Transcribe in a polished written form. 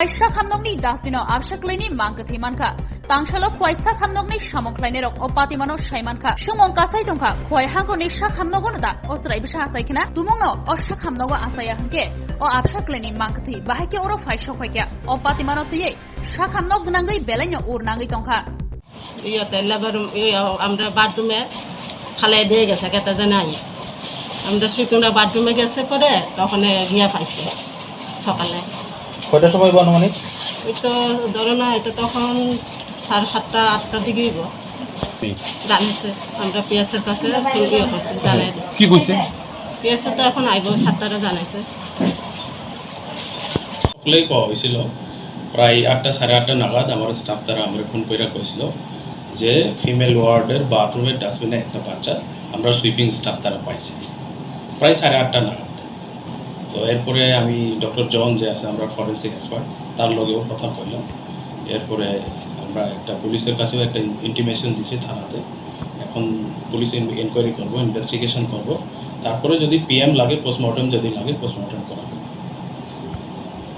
Aisha Hamnogni Dasbino Abshaklini Mankati Manka, Tangshalo Kwaisa Hamnogni Shamoklainer of Opatimano Shaimanka, Shumon Kasai Donka, Kwaihango Nisha Hamnogonda, Osraibisha Saikina, Tumono, or Shakhamnogo Asayahanke, or Abshaklini Mankati, Bahake or Faishoka, Opatimano Tie, Shakamnog Nangai Beleno or Nangitonka. You tell Labarum, I'm the Batume, Halede, Sakata Zanai. I'm the Shikuna Batume Separe, Tokane Gia Faisi, Sokale. কয়টার সময় অনুমানিক? ওই তো ধরো না, এটা তখন 7:30 8টার দিকে জানিয়েছে। আমরা পিএসের কাছে জানাই দিচ্ছি। কি কইছে? পিএসে তো এখন আইব 7টারে জানাইছে। সকলেই কওয়া হয়েছিল প্রায় 8টা 8:30 নাগাদ আমার স্টাফ তারা আমরা ফোন করে কইছিল যে ফিমেল ওয়ার্ডের বাথরুমের ডাস্টবিনে একটা বাচ্চা আমরা সুইপিং স্টাফ তারা পাইছি প্রায় 8:30 নাগাদ। তো এরপরে আমি ডক্টর জন যে আছে আমরা ফরেন্সিক এক্সপার্ট তার লগেও কথা কইলাম। এরপরে আমরা একটা পুলিশের কাছেও একটা ইন্টিমেশন দিয়েছি থানাতে। এখন পুলিশ এনকোয়ারি করবো, ইনভেস্টিগেশন করবো, তারপরে যদি পিএম লাগে পোস্টমর্টম যদি লাগে পোস্টমর্টম করা হবে।